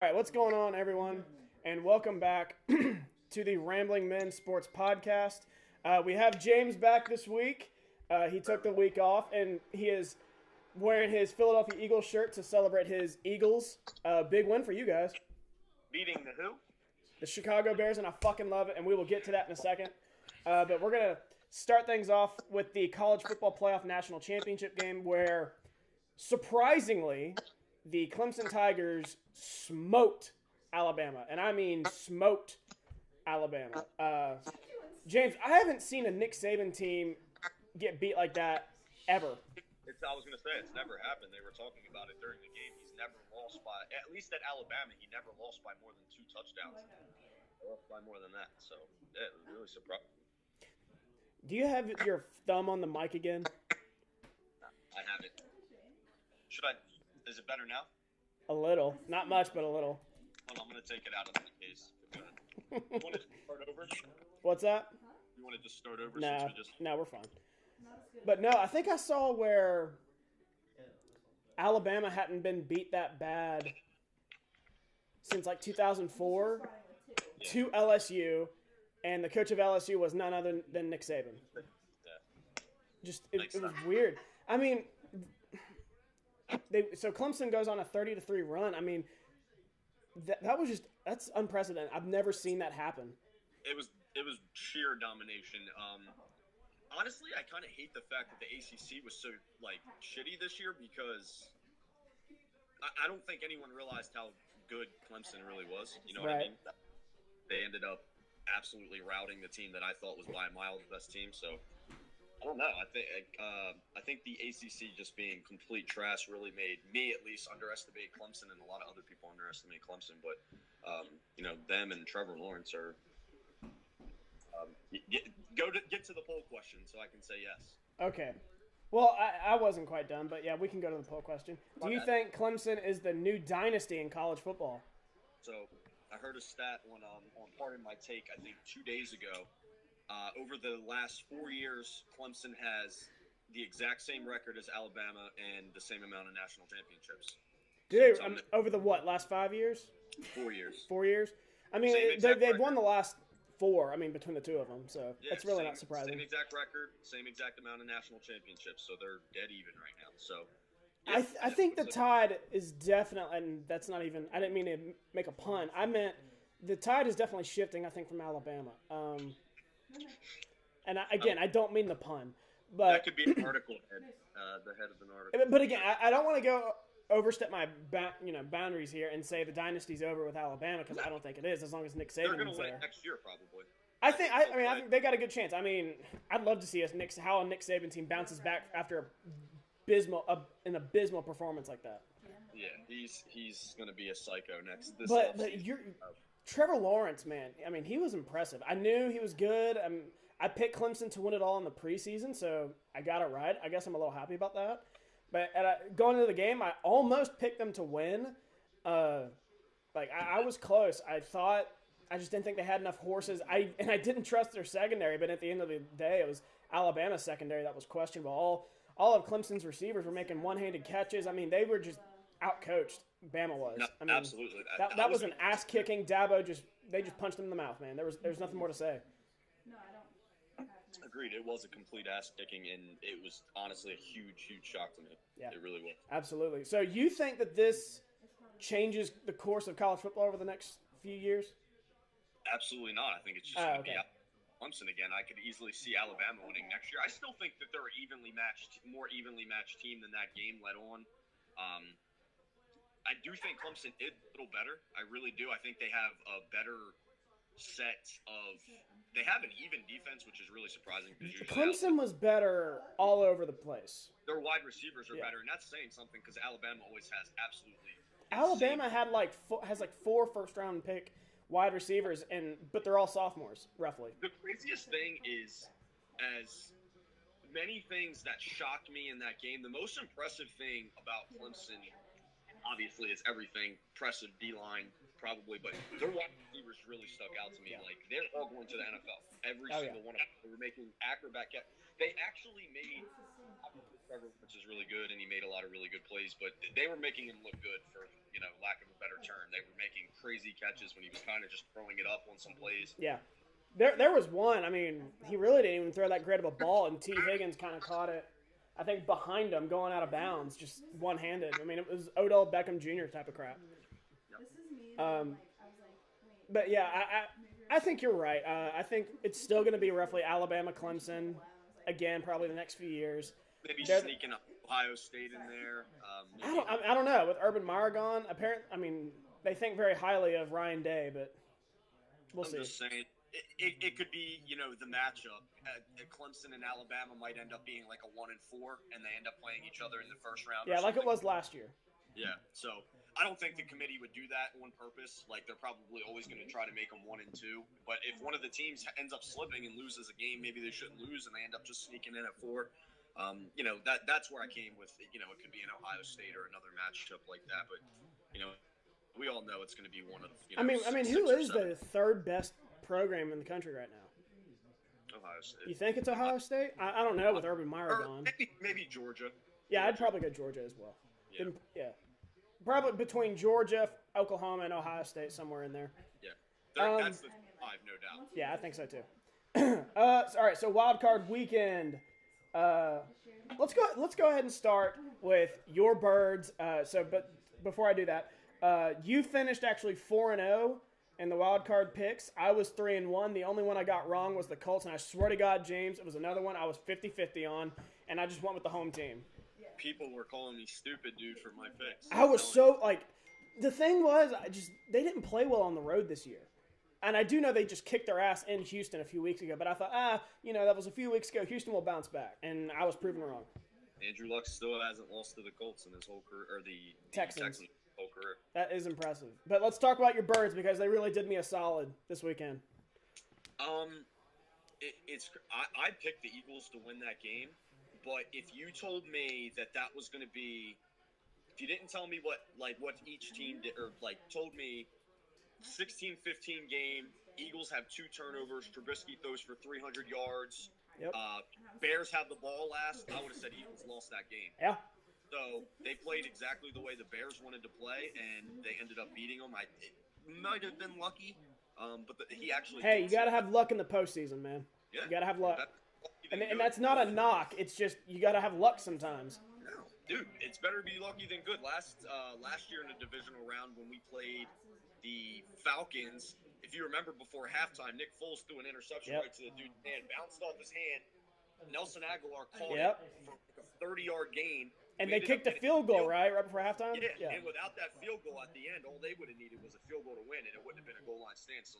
All right, what's going on, everyone? And welcome back to the Rambling Men Sports Podcast. We have James back this week. He took the week off, and he is wearing his Philadelphia Eagles shirt to celebrate his Eagles. Big win for you guys. Beating the who? The Chicago Bears, and I fucking love it, and we will get to that in a second. But we're going to start things off with the College Football Playoff National Championship game, where, surprisingly, the Clemson Tigers smoked Alabama, and I mean smoked Alabama. James, I haven't seen a Nick Saban team get beat like that ever. I was going to say, it's never happened. They were talking about it during the game. He's never lost by, at least at Alabama, he never lost by more than 2 touchdowns. Lost by more than that. So, yeah, it was really surprising. Do you have your thumb on the mic again? I have it. Is it better now? A little. Not much, but a little. Hold on, I'm going to take it out of the case. Go ahead. You want to start over? What's that? You want to just start over? No, we're fine. But no, I think I saw where Alabama hadn't been beat that bad since like 2004 to LSU, and the coach of LSU was none other than Nick Saban. Just it was weird. I mean, so Clemson goes on a 30-3 run. I mean, that's unprecedented. I've never seen that happen. It was sheer domination. Honestly, I kind of hate the fact that the ACC was so shitty this year because I don't think anyone realized how good Clemson really was. You know what I mean? They ended up absolutely routing the team that I thought was by a mile the best team. So I don't know. I think the ACC just being complete trash really made me at least underestimate Clemson, and a lot of other people underestimate Clemson. But them and Trevor Lawrence are. Get to the poll question so I can say yes. Okay. Well, I wasn't quite done, but yeah, we can go to the poll question. Do you think Clemson is the new dynasty in college football? So I heard a stat on Pardon My Take, I think 2 days ago. Over the last 4 years, Clemson has the exact same record as Alabama and the same amount of national championships. Dude, over the last 5 years? 4 years. 4 years? I mean, they've won the last 4, between the two of them, so that's really not surprising. Same exact record, same exact amount of national championships, so they're dead even right now. So, yeah, I think the tide is definitely, and that's not even, I didn't mean to make a pun. I meant the tide is definitely shifting, I think, from Alabama. And I don't mean the pun. But that could be an article head, the head of an article. But again, I don't want to go overstep my boundaries here and say the dynasty's over with Alabama, because I don't think it is, as long as Nick Saban's there. They're going to win next year, probably. I think they got a good chance. I mean, I'd love to see how a Nick Saban team bounces back after an abysmal performance like that. Yeah, he's going to be a psycho next. But Trevor Lawrence, man. I mean, he was impressive. I knew he was good. I picked Clemson to win it all in the preseason, so I got it right. I guess I'm a little happy about that. But going into the game, I almost picked them to win. I was close. I just didn't think they had enough horses. I didn't trust their secondary, but at the end of the day, it was Alabama's secondary that was questionable. All of Clemson's receivers were making one-handed catches. I mean, they were just out-coached. Bama was. No, I mean, absolutely. That was an ass-kicking. Dabo they just punched him in the mouth, man. There's nothing more to say. Agreed. It was a complete ass-kicking, and it was honestly a huge, huge shock to me. Yeah. It really was. Absolutely. So you think that this changes the course of college football over the next few years? Absolutely not. I think it's just going to be Clemson again. I could easily see Alabama winning next year. I still think that they're more evenly matched team than that game led on. I do think Clemson is a little better. I really do. I think they have a better set of – they have an even defense, which is really surprising. Clemson was better all over the place. Their wide receivers are better, and that's saying something because Alabama always has absolutely – Alabama has 4 first-round pick – wide receivers, but they're all sophomores, roughly. The craziest thing is, as many things that shocked me in that game, the most impressive thing about Clemson, obviously, is everything. Impressive D-line, probably, but their wide receivers really stuck out to me. Yeah. They're all going to the NFL. Every single one of them. They were making acrobat catch. They actually made Trevor, which is really good, and he made a lot of really good plays, but they were making him look good for, lack of a better term. They were making crazy catches when he was kind of just throwing it up on some plays. Yeah. There was one. I mean, he really didn't even throw that great of a ball, and T. Higgins kind of caught it, I think, behind him going out of bounds, just one-handed. I mean, it was Odell Beckham Jr. type of crap. But, yeah, I think you're right. I think it's still going to be roughly Alabama, Clemson, again, probably the next few years. Maybe sneaking Ohio State in there. I don't know. With Urban Meyer gone, apparently, I mean, they think very highly of Ryan Day, but we'll see. I'm just saying. It could be, the matchup. Clemson and Alabama might end up being like a 1-4, and they end up playing each other in the first round. Yeah, like it was last year. Yeah, so I don't think the committee would do that on purpose. Like, they're probably always going to try to make them 1-2. But if one of the teams ends up slipping and loses a game, maybe they shouldn't lose, and they end up just sneaking in at 4. That's where I came with. It could be an Ohio State or another matchup like that. But we all know it's going to be one of. I mean, who is the third best program in the country right now? Ohio State. You think it's Ohio State? I don't know with Urban Meyer gone. Maybe Georgia. Yeah, I'd probably go Georgia as well. Yeah. Probably between Georgia, Oklahoma, and Ohio State, somewhere in there. Yeah. That's the 5, no doubt. Yeah, I think so too. All right, so wild card weekend. Let's go ahead and start with your birds. But before I do that, you finished actually 4-0 in the wild card picks. I was 3-1. The only one I got wrong was the Colts, and I swear to God, James, it was another one I was 50-50 on, and I just went with the home team. People were calling me stupid, dude, for my picks. I was so the thing was, they didn't play well on the road this year. And I do know they just kicked their ass in Houston a few weeks ago, but I thought, that was a few weeks ago. Houston will bounce back, and I was proven wrong. Andrew Luck still hasn't lost to the Colts in his whole career, or the Texans whole career. That is impressive. But let's talk about your birds because they really did me a solid this weekend. I picked the Eagles to win that game, but if you told me that was going to be, if you didn't tell me what each team did, or told me 16-15 game, Eagles have 2 turnovers, Trubisky throws for 300 yards, yep. Bears have the ball last, I would have said Eagles lost that game. Yeah. So they played exactly the way the Bears wanted to play, and they ended up beating them. It might have been lucky, but he actually. Hey, you got to have luck in the postseason, man. Yeah. You got to have luck. And that's not a knock. It's just you got to have luck sometimes. No, dude, it's better to be lucky than good. Last year in the divisional round when we played the Falcons, if you remember before halftime, Nick Foles threw an interception right to the dude's hand, bounced off his hand. Nelson Aguilar caught it for a 30-yard gain. And they kicked a field goal, right before halftime? Yeah, and without that field goal at the end, all they would have needed was a field goal to win, and it wouldn't have been a goal line stand. So,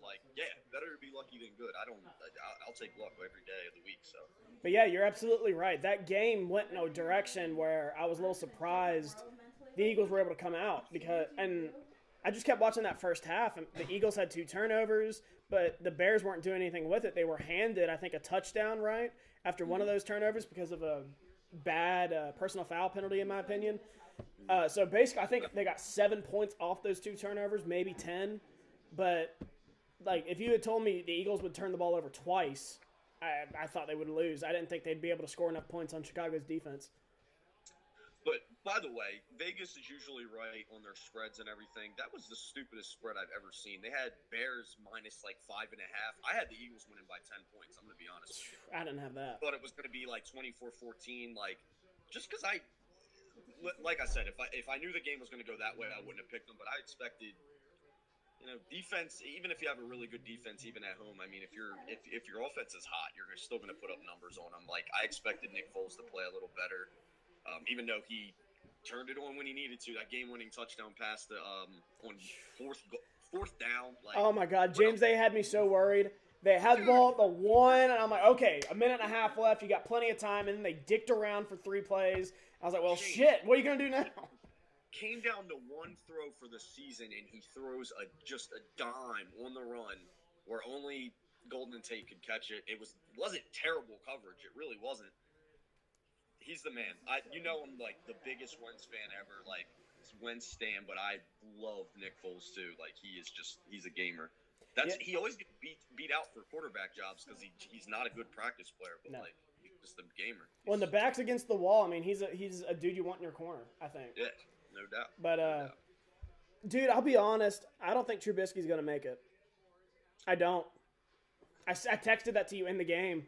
better to be lucky than good. I'll take luck every day of the week. So. But yeah, you're absolutely right. That game went in a direction where I was a little surprised the Eagles were able to come out and I just kept watching that first half, and the Eagles had 2 turnovers, but the Bears weren't doing anything with it. They were handed, I think, a touchdown right after one of those turnovers because of a bad personal foul penalty, in my opinion. So basically, I think they got 7 points off those 2 turnovers, maybe 10. But if you had told me the Eagles would turn the ball over twice, I thought they would lose. I didn't think they'd be able to score enough points on Chicago's defense. But by the way, Vegas is usually right on their spreads and everything. That was the stupidest spread I've ever seen. They had Bears minus 5.5. I had the Eagles winning by 10 points. I'm going to be honest with you. I didn't have that. Thought it was going to be 24-14. Just because like I said, if I knew the game was going to go that way, I wouldn't have picked them. But I expected, defense. Even if you have a really good defense, even at home. I mean, if your offense is hot, you're still going to put up numbers on them. I expected Nick Foles to play a little better. Even though he turned it on when he needed to, that game-winning touchdown pass on fourth down. Oh my God, James! They had me so worried. They had the ball at the 1, and I'm like, okay, a minute and a half left. You got plenty of time, and then they dicked around for 3 plays. I was like, well, shit. What are you gonna do now? Came down to 1 throw for the season, and he throws just a dime on the run where only Golden Tate could catch it. It wasn't terrible coverage. It really wasn't. He's the man. I'm the biggest Wentz fan ever. Wentz stan, but I love Nick Foles too. He's a gamer. He always gets beat out for quarterback jobs because he's not a good practice player, but he's just a gamer. When the back's against the wall, I mean, he's a dude you want in your corner, I think. Yeah, no doubt. But Dude, I'll be honest. I don't think Trubisky's going to make it. I don't. I texted that to you in the game.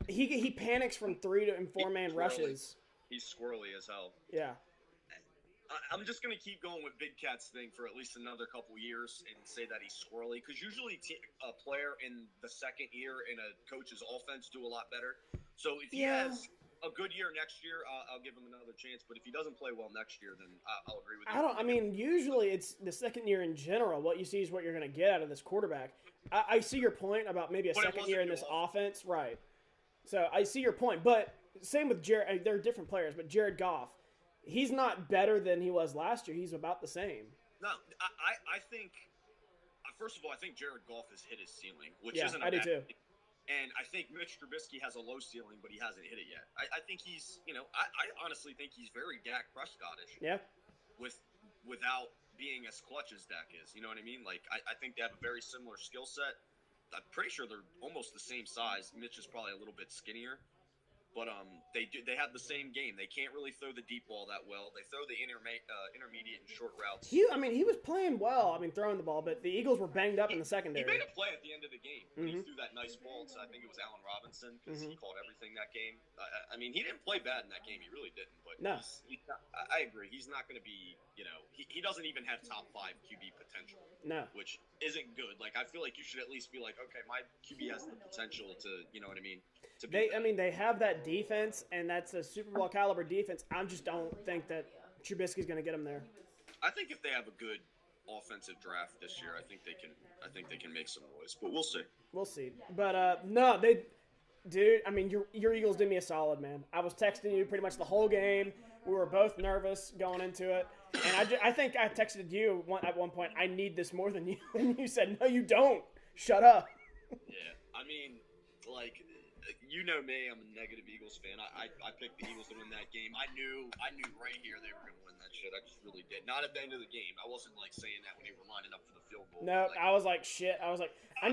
He panics from 3 and 4 man rushes. He's squirrely as hell. Yeah. I'm just going to keep going with Big Cat's thing for at least another couple years and say that he's squirrely, because usually a player in the second year in a coach's offense do a lot better. So if he has a good year next year, I'll give him another chance. But if he doesn't play well next year, then I'll agree with you. Usually it's the second year in general. What you see is what you're going to get out of this quarterback. I see your point about maybe a second year in this offense. Right. So I see your point. But same with Jared. They're different players, but Jared Goff, he's not better than he was last year. He's about the same. No, I think, first of all, I think Jared Goff has hit his ceiling, which isn't a bad too. thing. And I think Mitch Trubisky has a low ceiling, but he hasn't hit it yet. I think he's, I honestly think he's very Dak Prescott-ish. Yeah. Without being as clutch as Dak is. You know what I mean? Like, I think they have a very similar skill set. I'm pretty sure they're almost the same size. Mitch is probably a little bit skinnier. But they have the same game. They can't really throw the deep ball that well. They throw the intermediate and short routes. He was playing well. Throwing the ball, but the Eagles were banged up in the secondary. He made a play at the end of the game when he threw that nice ball to, I think it was Allen Robinson, because he called everything that game. He didn't play bad in that game. He really didn't. But no, I agree. He's not going to be. He doesn't even have top 5 QB potential. No, which isn't good. Like, I feel like you should at least be like, okay, my QB has the potential to, you know what I mean? They have that defense, and that's a Super Bowl caliber defense. I just don't think that Trubisky's going to get them there. I think if they have a good offensive draft this year, I think they can make some noise. But we'll see. We'll see. But no, they, dude. Your Eagles did me a solid, man. I was texting you pretty much the whole game. We were both nervous going into it, and I think I texted you at one point, I need this more than you, and you said, no, you don't. Shut up. Yeah, you know me, I'm a negative Eagles fan. I picked the Eagles to win that game. I knew right here they were going to win that shit. I just really did. Not at the end of the game. I wasn't saying that when they were lining up for the field goal. No, I was like, shit. I was like, I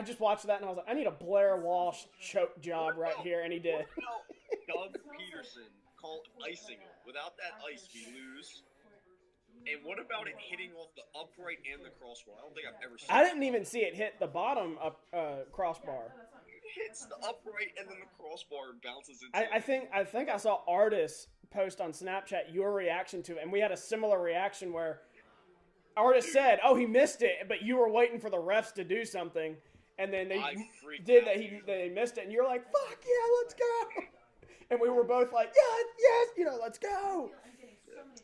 just watched that and I was like, I need a Blair Walsh choke job right here, and he did. Doug Peterson called icing him. Without that ice, we lose. And what about it hitting off the upright and the crossbar? I don't think I've ever seen. I didn't even see it hit the bottom crossbar. Hits the upright and then the crossbar bounces into I think I saw Artis post on Snapchat your reaction to it, and we had a similar reaction where Artis said, "Oh, he missed it," but you were waiting for the refs to do something, and then they did that. They missed it, and you're like, "Fuck yeah, let's go!" And we were both like, "Yes, let's go."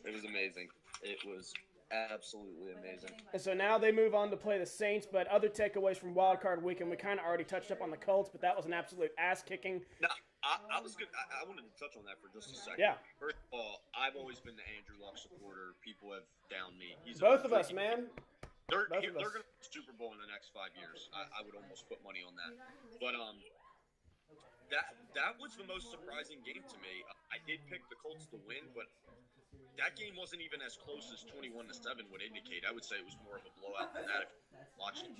It was amazing. It was absolutely amazing. And so now they move on to play the Saints, but other takeaways from Wild Card Weekend, we kind of already touched up on the Colts, but that was an absolute ass-kicking. No, I was good. I wanted to touch on that for just a second. Yeah. First of all, I've always been the Andrew Luck supporter. People have downed me. Both of us, man. They're going to win the Super Bowl in the next 5 years. I would almost put money on that. But that was the most surprising game to me. I did pick the Colts to win, but that game wasn't even as close as 21-7 would indicate. I would say it was more of a blowout than that. If you watched it.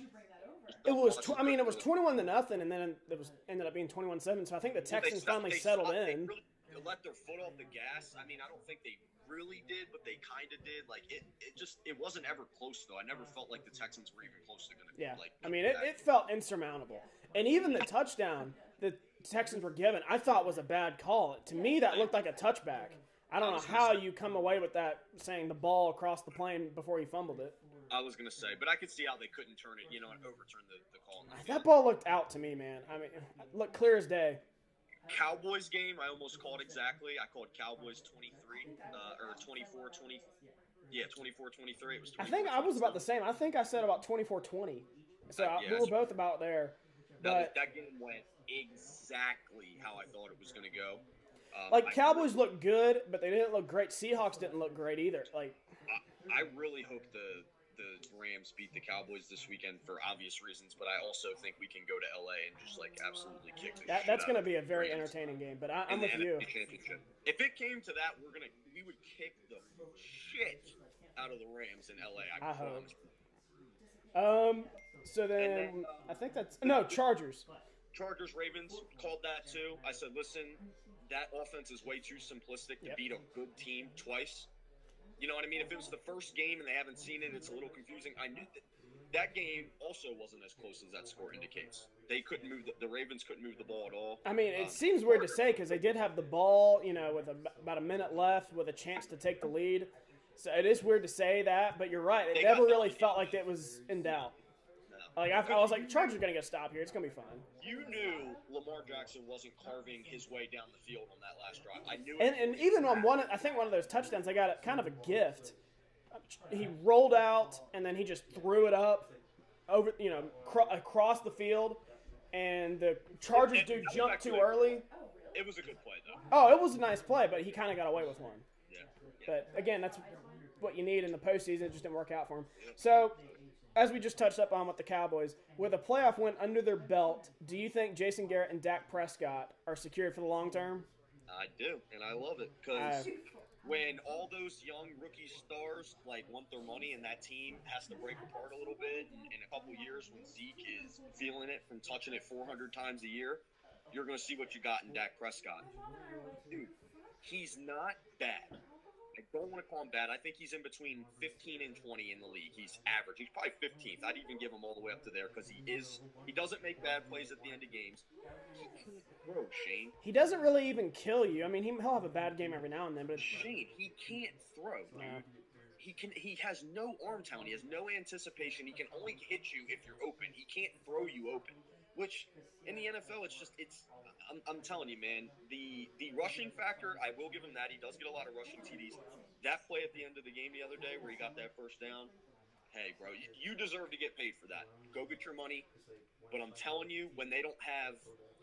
It was 21-0, and then it ended up being 21-7. So I think the Texans finally settled in. They really let their foot off the gas. I don't think they really did, but they kind of did. Like it wasn't ever close though. I never felt like the Texans were even close to going to. Yeah, it felt insurmountable, and even the touchdown the Texans were given, I thought was a bad call. To me, that looked like a touchback. I don't know how you come away with that, saying the ball across the plane before he fumbled it. I was going to say, but I could see how they couldn't turn it, and overturn the call. That ball looked out to me, man. Looked clear as day. Cowboys game, I almost called exactly. I called Cowboys 23, or 24-20. Yeah, 24-23. It was 24-23. I think I was about the same. I think I said about 24-20. So we were both about there. But that game went exactly how I thought it was going to go. Cowboys looked good, but they didn't look great. Seahawks didn't look great either. I really hope the Rams beat the Cowboys this weekend for obvious reasons, but I also think we can go to LA and just absolutely kick the shit that's going to out be a very Rams entertaining game. But I'm with you. Championship. If it came to that, we would kick the shit out of the Rams in LA. I promise. So then I think that's Chargers. Chargers Ravens called that too. I said, listen, that offense is way too simplistic to beat a good team twice. You know what I mean? If it was the first game and they haven't seen it, it's a little confusing. I knew that game also wasn't as close as that score indicates. They couldn't move. The Ravens couldn't move the ball at all. I mean, it seems weird to say because they did have the ball, with about a minute left with a chance to take the lead. So it is weird to say that, but you're right. It never really felt like it was in doubt. No. Like I was like, Chargers are gonna get a stop here. It's gonna be fine. You knew Lamar Jackson wasn't carving his way down the field on that last drive. I knew. And even on one of those touchdowns, I got kind of a gift. He rolled out and then he just threw it up over, across the field, and the Chargers jumped too early. It was a good play though. Oh, it was a nice play, but he kind of got away with one. Yeah. But again, that's what you need in the postseason. It just didn't work out for him. So, as we just touched up on with the Cowboys, with a playoff win under their belt, do you think Jason Garrett and Dak Prescott are secured for the long term? I do, and I love it because when all those young rookie stars want their money and that team has to break apart a little bit, in a couple years when Zeke is feeling it from touching it 400 times a year, you're going to see what you got in Dak Prescott. Dude, he's not bad. I don't want to call him bad. I think he's in between 15 and 20 in the league. He's average. He's probably 15th. I'd even give him all the way up to there because he doesn't make bad plays at the end of games. He can't throw, Shane. He doesn't really even kill you. I mean, he'll have a bad game every now and then, but Shane, he can't throw. No. He has no arm talent. He has no anticipation. He can only hit you if you're open. He can't throw you open. Which in the NFL, I'm telling you, man, the rushing factor, I will give him that. He does get a lot of rushing TDs. That play at the end of the game the other day where he got that first down, hey, bro, you deserve to get paid for that. Go get your money. But I'm telling you, when they don't have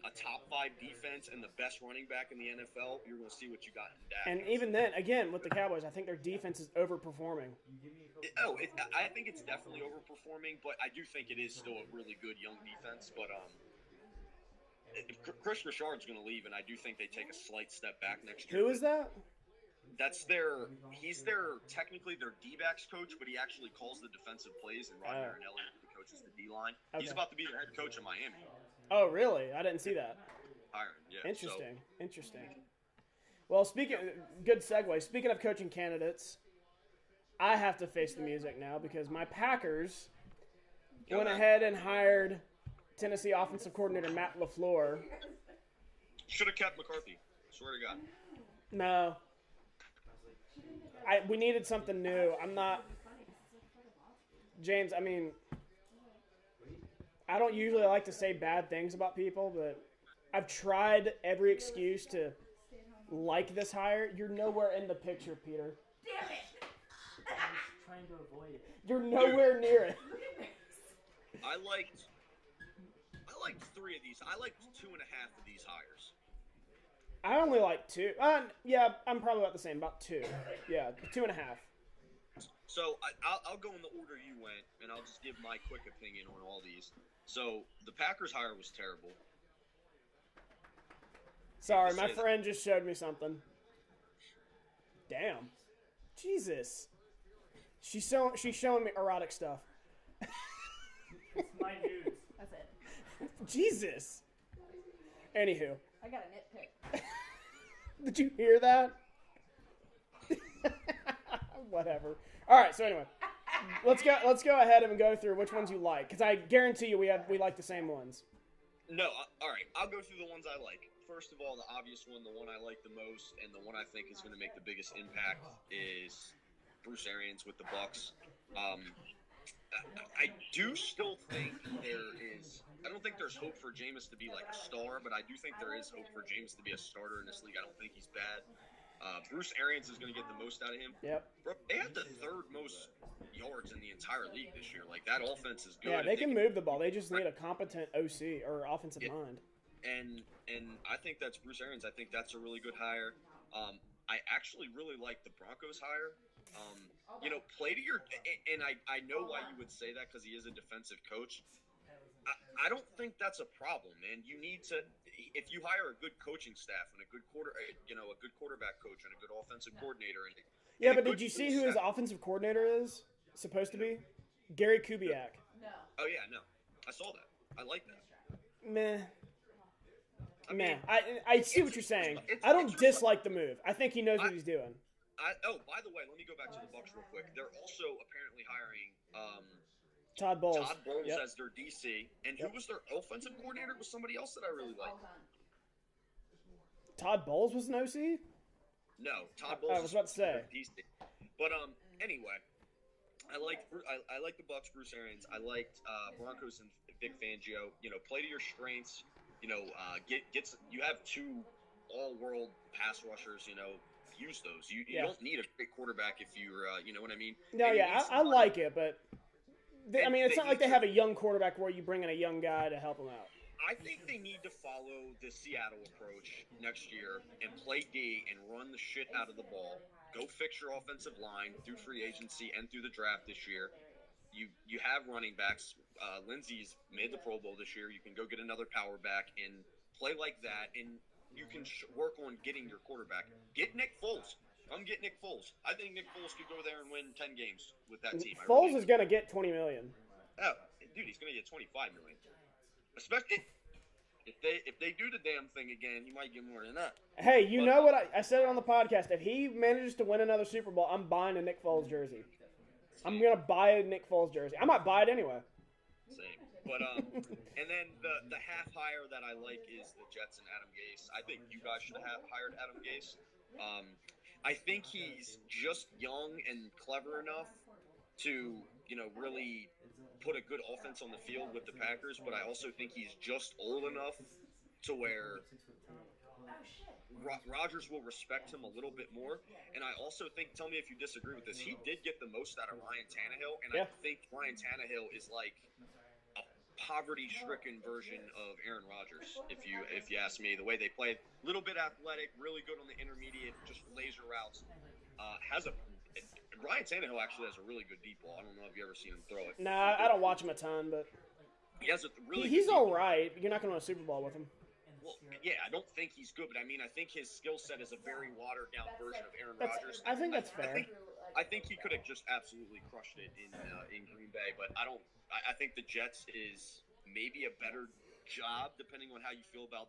a top 5 defense and the best running back in the NFL, you're going to see what you got in Dak. And even then, again, with the Cowboys, I think their defense is overperforming. I think it's definitely overperforming, but I do think it is still a really good young defense. But Chris Richard's going to leave, and I do think they take a slight step back next year. Who is that? He's technically their D-backs coach, but he actually calls the defensive plays, and Rod Marinelli coaches the D-line. Okay. He's about to be the head coach of Miami. Oh, really? I didn't see that. Yeah. Interesting. Well, good segue. Speaking of coaching candidates, I have to face the music now because my Packers went ahead and hired Tennessee offensive coordinator Matt LaFleur. Should have kept McCarthy. Swear to God. No. We needed something new. I'm not... James, I mean... I don't usually like to say bad things about people, but I've tried every excuse to like this hire. You're nowhere in the picture, Peter. Damn it! I'm just trying to avoid it. You're nowhere near it. I liked 3 of these. I liked 2.5 of these hires. I only like 2. Yeah, I'm probably about the same. About 2. Yeah, 2.5. So I'll go in the order you went, and I'll just give my quick opinion on all these. So the Packers hire was terrible. Sorry, my friend just showed me something. Damn. Jesus. She's showing me erotic stuff. It's my news. That's it. Jesus. Anywho. I got a nitpick. Did you hear that? Whatever. All right. So anyway, let's go ahead and go through which ones you like, because I guarantee you we like the same ones. No. All right. I'll go through the ones I like. First of all, the obvious one, the one I like the most, and the one I think is going to make the biggest impact is Bruce Arians with the Bucs. I do still think I don't think there's hope for Jameis to be like a star, but I do think there is hope for Jameis to be a starter in this league. I don't think he's bad. Bruce Arians is going to get the most out of him. Yep. Bro, they have the 3rd most yards in the entire league this year. Like, that offense is good. Yeah, they can move the ball. They just need a competent OC or offensive mind. And I think that's Bruce Arians. I think that's a really good hire. I actually really like the Broncos hire. Play to your – and I know why you would say that because he is a defensive coach. I don't think that's a problem, man. You need to – if you hire a good coaching staff and a good quarterback coach and a good offensive coordinator. Yeah, but did you see who his offensive coordinator is supposed to be? Gary Kubiak. No. Oh, yeah, no. I saw that. I like that. Meh. I see what you're saying. I don't dislike the move. I think he knows what he's doing. By the way, let me go back to the Bucks real quick. They're also apparently hiring Todd Bowles. Todd Bowles Yep. as their DC, and Yep. who was their offensive coordinator? Was somebody else that I really like. Todd Bowles was an OC? No, Todd Bowles. I was about to say. DC. But anyway, I like the Bucks, Bruce Arians. I liked Broncos and Vic Fangio. You know, play to your strengths. You know, you have 2 all-world pass rushers. You know, use those. You don't need a great quarterback if you're. You know what I mean? No, yeah, I like it, but it's not like they have a young quarterback where you bring in a young guy to help them out. I think they need to follow the Seattle approach next year and play D and run the shit out of the ball. Go fix your offensive line through free agency and through the draft this year. You have running backs. Lindsey's made the Pro Bowl this year. You can go get another power back and play like that, and you can work on getting your quarterback. Get Nick Foles. Come get Nick Foles. I think Nick Foles could go there and win 10 games with that team. Foles is going to get $20 million. Oh, dude, he's going to get $25 million. Especially if they do the damn thing again, he might get more than that. Hey, know what? I said it on the podcast. If he manages to win another Super Bowl, I'm buying a Nick Foles jersey. I'm going to buy a Nick Foles jersey. I might buy it anyway. Same. But and then the half hire that I like is the Jets and Adam Gase. I think you guys should have hired Adam Gase. I think he's just young and clever enough to, really put a good offense on the field with the Packers, but I also think he's just old enough to where Rodgers will respect him a little bit more. And I also think, tell me if you disagree with this, he did get the most out of Ryan Tannehill, and I think Ryan Tannehill is like a poverty-stricken version of Aaron Rodgers, if you ask me. The way they play, a little bit athletic, really good on the intermediate, just laser routes. Ryan Tannehill actually has a really good deep ball. I don't know if you've ever seen him throw it. Nah, I don't watch him a ton, but he has a really he's good all right. You're not going to win a Super Bowl with him. Well, yeah, I don't think he's good, but I think his skill set is a very watered-down version of Aaron Rodgers. I think that's fair. I think he could have just absolutely crushed it in Green Bay, but I think the Jets is maybe a better job, depending on how you feel about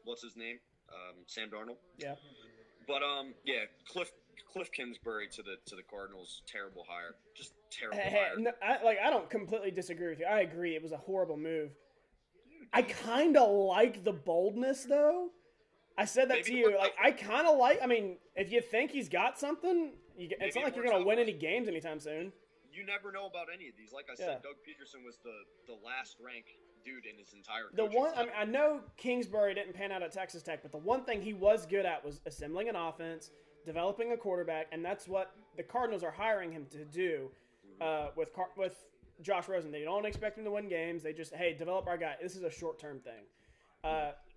what's his name, Sam Darnold. Yeah. But Cliff Kingsbury to the Cardinals, terrible hire, just terrible hire. No, I don't completely disagree with you. I agree, it was a horrible move. I kind of like the boldness, though. I said that to you. I kind of like. If you think he's got something, it's not like you're going to win any games anytime soon. You never know about any of these. Like I said, Doug Peterson was the last ranked dude in his entire. I know Kingsbury didn't pan out at Texas Tech, but the one thing he was good at was assembling an offense, developing a quarterback, and that's what the Cardinals are hiring him to do with Josh Rosen. They don't expect him to win games. They just, hey, develop our guy. This is a short-term thing.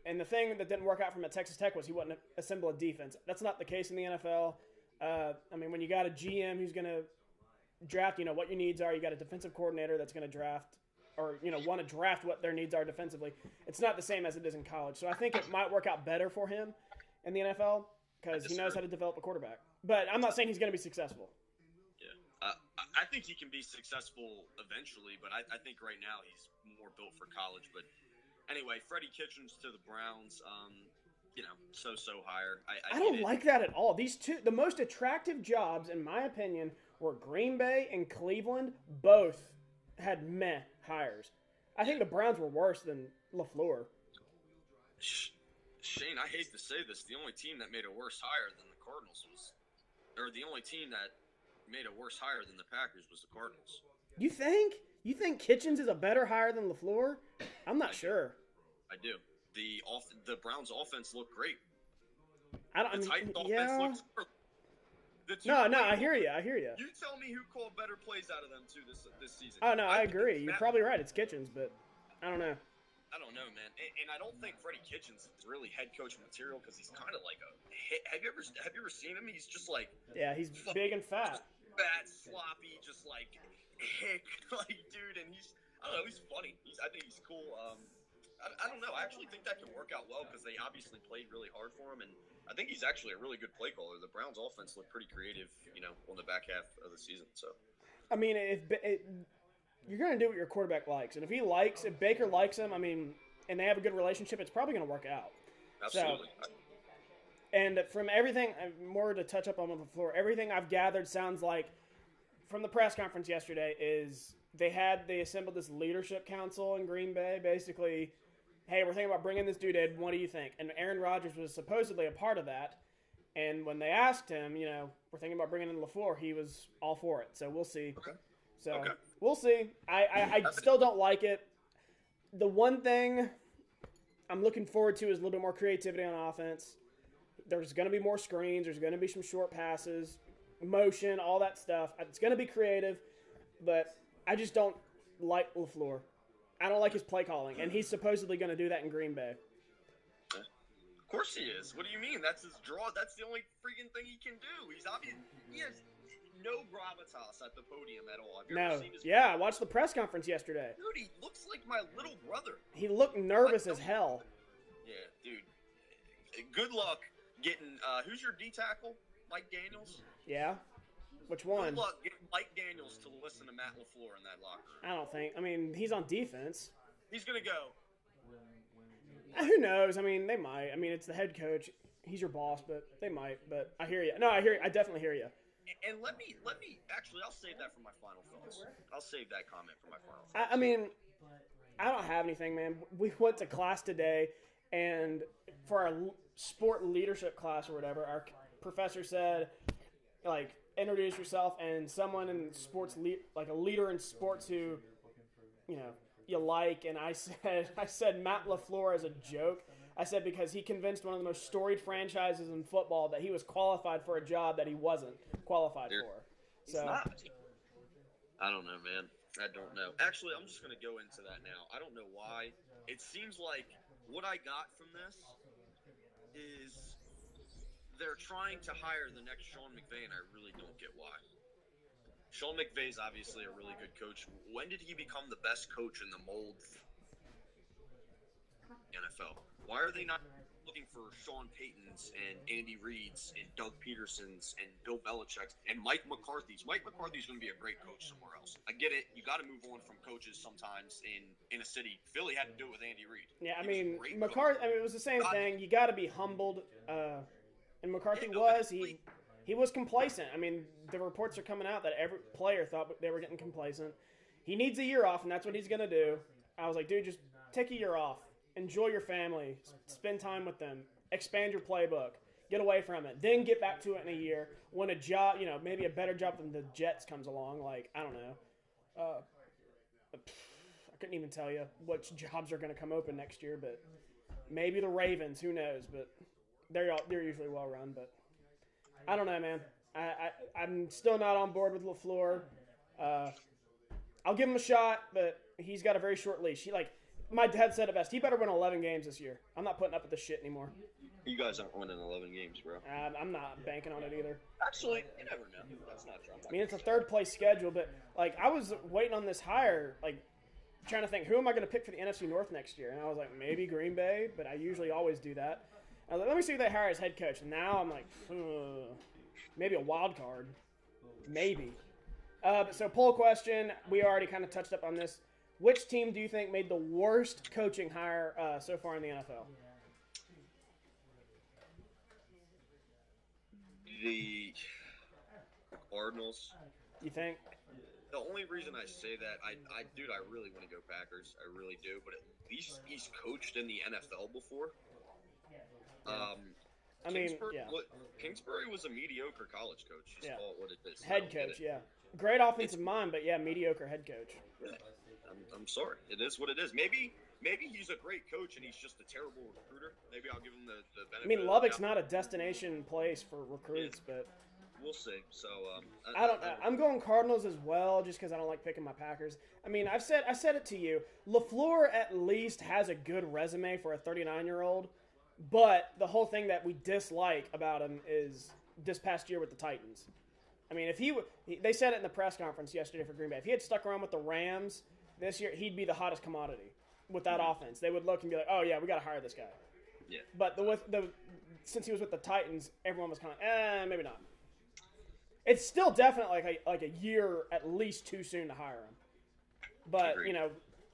And the thing that didn't work out for him at Texas Tech was he wouldn't assemble a defense. That's not the case in the NFL. When you got a GM who's going to draft, what your needs are, you got a defensive coordinator that's going to draft or, want to draft what their needs are defensively. It's not the same as it is in college. So I think it might work out better for him in the NFL because he knows how to develop a quarterback. But I'm not saying he's going to be successful. I think he can be successful eventually, but I think right now he's more built for college. But anyway, Freddie Kitchens to the Browns, so higher. I don't like that at all. These two, the most attractive jobs, in my opinion, were Green Bay and Cleveland. Both had meh hires. I think the Browns were worse than LaFleur. Shane, I hate to say this, the only team that made a worse hire than the Cardinals the only team that made a worse hire than the Packers was the Cardinals. You think? You think Kitchens is a better hire than LaFleur? I'm not sure. I do. The Browns' offense looked great. Offense looked great. I hear you. You tell me who called better plays out of them two this season. Oh no, I agree. You're probably right. It's Kitchens, but I don't know. I don't know, man. And I don't think Freddie Kitchens is really head coach material because he's kind of like have you ever seen him? He's just like he's big and fat. Fat, sloppy, just like hick, dude. And he's funny. I think he's cool. I don't know. I actually think that can work out well because they obviously played really hard for him, and I think he's actually a really good play caller. The Browns' offense looked pretty creative, on the back half of the season. So, you're going to do what your quarterback likes, and if Baker likes him, and they have a good relationship, it's probably going to work out. Absolutely. And from everything, more to touch up on before, everything I've gathered sounds like from the press conference yesterday is they assembled this leadership council in Green Bay, basically, hey, we're thinking about bringing this dude in. What do you think? And Aaron Rodgers was supposedly a part of that. And when they asked him, we're thinking about bringing in LaFleur, he was all for it. So we'll see. Okay. So we'll see. I still don't like it. The one thing I'm looking forward to is a little bit more creativity on offense. There's going to be more screens. There's going to be some short passes, motion, all that stuff. It's going to be creative, but I just don't like LaFleur. I don't like his play calling, and he's supposedly going to do that in Green Bay. Of course he is. What do you mean? That's his draw. That's the only freaking thing he can do. He's obvious. He has no gravitas at the podium at all. Have you ever seen his I watched the press conference yesterday. Dude, he looks like my little brother. He looked nervous as hell. Yeah, dude. Good luck getting who's your D tackle? Mike Daniels? Yeah. Which one? Good luck getting Mike Daniels to listen to Matt LaFleur in that locker room. I don't think. I mean, he's on defense. He's gonna go. Who knows? I mean, they might. I mean, it's the head coach. He's your boss, but they might. But I hear you. No, I hear you. I definitely hear you. And let me actually, I'll save that for my final thoughts. I'll save that comment for my final thoughts. I mean, I don't have anything, man. We went to class today, and for our sport leadership class or whatever, our professor said, like, introduce yourself, and someone in sports, like a leader in sports who, you like, and I said Matt LaFleur as a joke. I said because he convinced one of the most storied franchises in football that he was qualified for a job that he wasn't qualified for. He's not. I don't know, man. I don't know. Actually, I'm just going to go into that now. I don't know why. It seems like what I got from this is they're trying to hire the next Sean McVay, and I really don't get why. Sean McVay's obviously a really good coach. When did he become the best coach in the mold NFL? Why are they not looking for Sean Payton's and Andy Reid's and Doug Peterson's and Bill Belichick's and Mike McCarthy's? Mike McCarthy's going to be a great coach somewhere else. I get it. You got to move on from coaches sometimes in a city. Philly had to do it with Andy Reid. Yeah, I mean, McCarthy. I mean, it was the same thing. You got to be humbled. And McCarthy he was complacent. I mean, the reports are coming out that every player thought they were getting complacent. He needs a year off, and that's what he's going to do. I was like, dude, just take a year off. Enjoy your family. Spend time with them. Expand your playbook. Get away from it. Then get back to it in a year when a job, maybe a better job than the Jets comes along. Like, I don't know. I couldn't even tell you which jobs are going to come open next year, but maybe the Ravens. Who knows? But they're usually well run. But I don't know, man. I'm still not on board with LaFleur. I'll give him a shot, but he's got a very short leash. My dad said it best. He better win 11 games this year. I'm not putting up with this shit anymore. You guys aren't winning 11 games, bro. I'm not banking on it either. Actually, you never know. That's not true. I mean, it's a third-place schedule, but, I was waiting on this hire, trying to think, who am I going to pick for the NFC North next year? And I was like, maybe Green Bay, but I usually always do that. I was like, let me see who they hire as head coach. And now I'm like, maybe a wild card. Maybe. So poll question, we already kind of touched up on this. Which team do you think made the worst coaching hire so far in the NFL? The Cardinals. You think? The only reason I say that, I really want to go Packers. I really do. But at least he's coached in the NFL before. Kingsbury was a mediocre college coach. Just call it what it is. Head coach, yeah. Great offensive mind, but mediocre head coach. Yeah. I'm sorry. It is what it is. Maybe he's a great coach and he's just a terrible recruiter. Maybe I'll give him the benefit. I mean, Lubbock's not a destination place for recruits, but we'll see. So I don't know. I'm going Cardinals as well, just because I don't like picking my Packers. I mean, I said it to you. LaFleur at least has a good resume for a 39-year-old, but the whole thing that we dislike about him is this past year with the Titans. I mean, they said it in the press conference yesterday for Green Bay. If he had stuck around with the Rams this year, he'd be the hottest commodity with that offense. They would look and be like, "Oh yeah, we got to hire this guy." Yeah. But since he was with the Titans, everyone was kind of, maybe not. It's still definitely like a year at least too soon to hire him. But Agreed.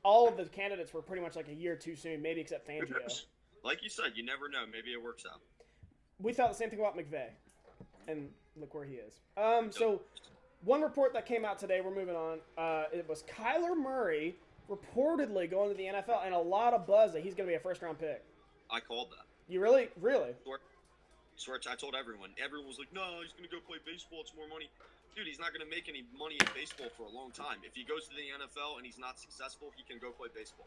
all of the candidates were pretty much like a year too soon, maybe except Fangio. Like you said, you never know. Maybe it works out. we thought the same thing about McVay, and look where he is. So one report that came out today, we're moving on. It was Kyler Murray reportedly going to the NFL, and a lot of buzz that he's going to be a first-round pick. I called that. You really? Swear, I told everyone. Everyone was like, no, he's going to go play baseball. It's more money. Dude, he's not going to make any money in baseball for a long time. If he goes to the NFL and he's not successful, he can go play baseball.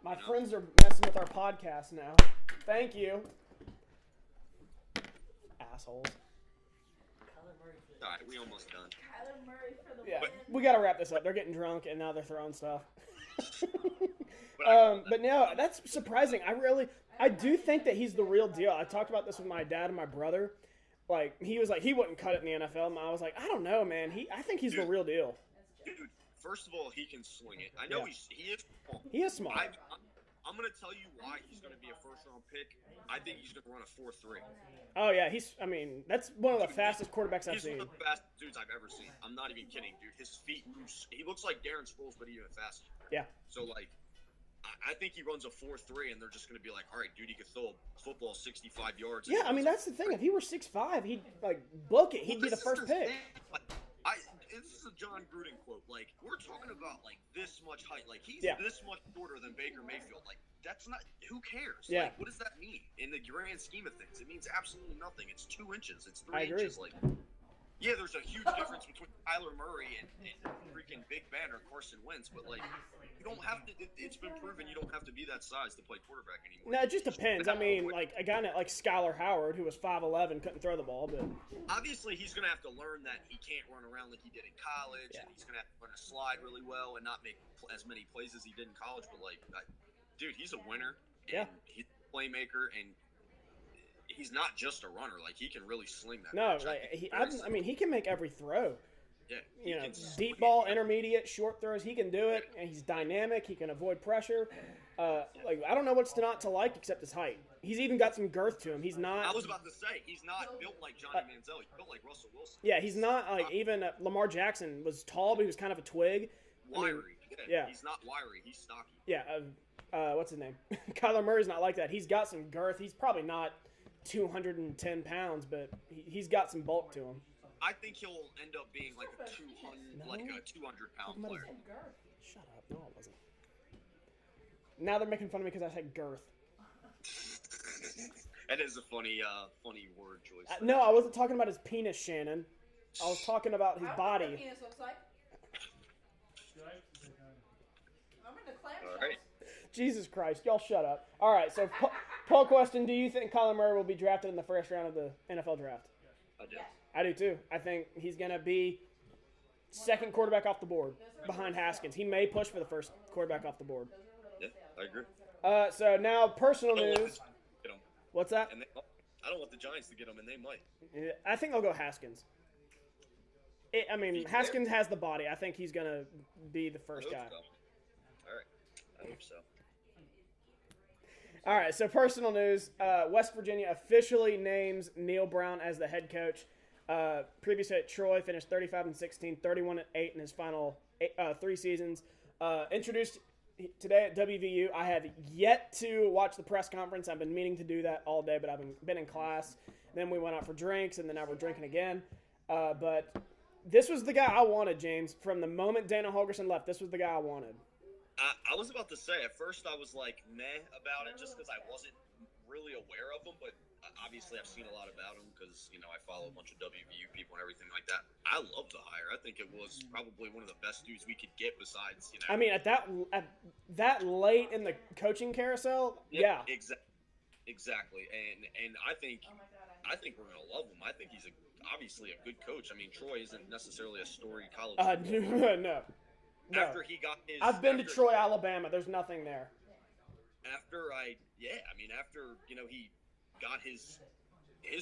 My friends are messing with our podcast now. Thank you. Assholes. All right, we almost done. Kyler Murray for the Yeah, win. we got to wrap this up. They're getting drunk, and now they're throwing stuff. But no, that's surprising. I do think that he's the real deal. I talked about this with my dad and my brother. Like, he was like, he wouldn't cut it in the NFL. And I was like, I don't know, man. I think he's the real deal. Dude, first of all, he can sling it. I know he is small. He is small. I'm going to tell you why he's going to be a first-round pick. I think he's going to run a 4.3. Oh, yeah. That's one of the fastest quarterbacks I've seen. He's one of the fastest dudes I've ever seen. I'm not even kidding, dude. His feet, he looks like Darren Sproles, but even faster. Yeah. So, like, I think he runs a 4.3, and they're just going to be like, all right, dude, he could throw a football 65 yards. Yeah, I mean, that's the thing. If he were 6'5", he'd, like, book it. He'd be the first pick. This is a John Gruden quote. Like, we're talking about, like, this much height. Like, he's this much shorter than Baker Mayfield. Like, that's not – who cares? Yeah. Like, what does that mean in the grand scheme of things? It means absolutely nothing. It's 2 inches. It's 3 I agree. inches. Like, yeah, there's a huge difference between Kyler Murray and freaking Big Ben or Carson Wentz, but, like, you don't have to – it's been proven you don't have to be that size to play quarterback anymore. No, it just depends. I mean, like, a guy like Skylar Howard, who was 5'11", couldn't throw the ball, but obviously he's going to have to learn that he can't run around like he did in college, and he's going to have to learn to slide really well and not make as many plays as he did in college. But, like, dude, he's a winner, and he's a playmaker, and he's not just a runner. Like, he can really sling that. no, like, I mean, he can make every throw. Yeah, You know, deep ball, intermediate, short throws, he can do it, and he's dynamic. He can avoid pressure. Like, I don't know what's not to like except his height. He's even got some girth to him. He's not. I was about to say he's not built like Johnny Manziel. He's built like Russell Wilson. Yeah, he's not like even Lamar Jackson was tall, but he was kind of a twig. Wiry. Yeah. He's not wiry. He's stocky. Yeah. What's his name? Kyler Murray's not like that. He's got some girth. He's probably not 210 pounds, but he's got some bulk to him. I think he'll end up being like a 200-pound player. Shut up. No, it wasn't. Now they're making fun of me because I said girth. That is a funny word choice. No, I wasn't talking about his penis, Shannon. I was talking about his I don't know what body. a penis looks like. I'm in the clam All right. Jesus Christ, y'all shut up. All right, so poll question, do you think Kyler Murray will be drafted in the first round of the NFL draft? I do. I do too. I think he's going to be second quarterback off the board behind Haskins. He may push for the first quarterback off the board. Yeah, I agree. So now personal I don't want news. the Giants to get him, What's that? and I don't want the Giants to get him, and they might. I think they'll go Haskins. Haskins has the body. I think he's going to be the first guy. So. All right. I hope so. All right, so personal news. West Virginia officially names Neil Brown as the head coach. Previously at Troy, finished 35-16, 31-8 in his final 3 seasons. Introduced today at WVU. I have yet to watch the press conference. I've been meaning to do that all day, but I've been in class. Then we went out for drinks, and then now we're drinking again. But this was the guy I wanted, James. From the moment Dana Holgorsen left, this was the guy I wanted. I was about to say, at first I was like meh about it just because I wasn't really aware of him, but obviously I've seen a lot about him because, I follow a bunch of WVU people and everything like that. I love the hire. I think it was probably one of the best dudes we could get besides, I mean, at that late in the coaching carousel, yeah. Exactly. And I think we're going to love him. I think he's obviously a good coach. I mean, Troy isn't necessarily a storied college. No. After he got his, I've been to Troy, Alabama. There's nothing there. After he got his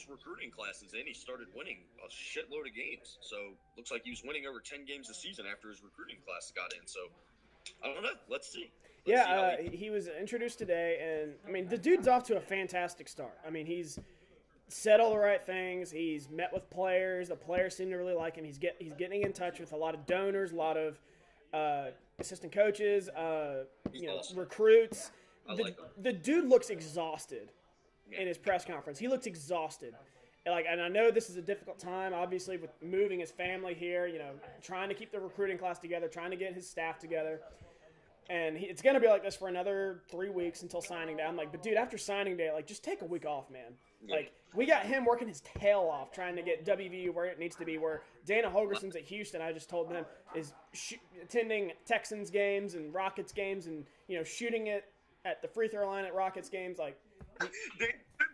recruiting classes in, he started winning a shitload of games. So looks like he was winning over 10 games a season after his recruiting class got in. So I don't know. Let's see. He was introduced today, and I mean the dude's off to a fantastic start. I mean he's said all the right things. He's met with players. The players seem to really like him. He's getting in touch with a lot of donors, a lot of assistant coaches, recruits. The dude looks exhausted. in his press conference. He looked exhausted. And I know this is a difficult time, obviously, with moving his family here, trying to keep the recruiting class together, trying to get his staff together. And it's going to be like this for another 3 weeks until signing day. I'm like, but dude, after signing day, just take a week off, man. Yeah. We got him working his tail off trying to get WVU where it needs to be, where Dana Holgerson's at Houston, I just told him, is attending Texans games and Rockets games and, shooting it at the free throw line at Rockets games.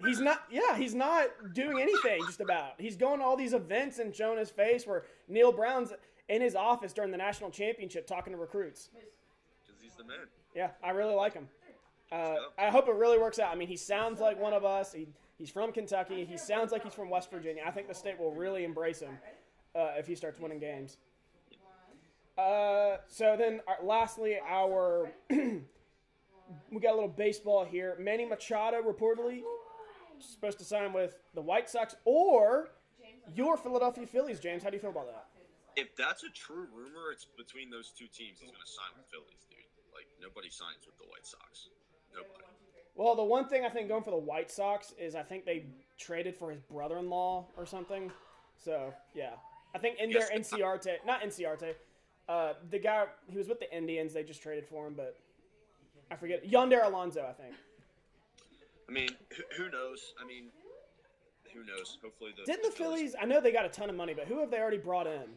He's not doing anything just about. He's going to all these events and showing his face where Neil Brown's in his office during the national championship talking to recruits. Because he's the man. Yeah, I really like him. I hope it really works out. I mean, he sounds like one of us. He's from Kentucky. He sounds like he's from West Virginia. I think the state will really embrace him if he starts winning games. So then, lastly, we got a little baseball here. Manny Machado reportedly supposed to sign with the White Sox or your Philadelphia Phillies. James, how do you feel about that? If that's a true rumor, it's between those two teams. He's going to sign with Phillies, dude. Nobody signs with the White Sox. Nobody. Well, the one thing I think going for the White Sox is I think they traded for his brother-in-law or something. So, yeah. I think in their not Inciarte, the guy, he was with the Indians. They just traded for him, but I forget. Yonder Alonso, I think. I mean, who knows? Who knows? Hopefully Didn't the Phillies, I know they got a ton of money, but who have they already brought in?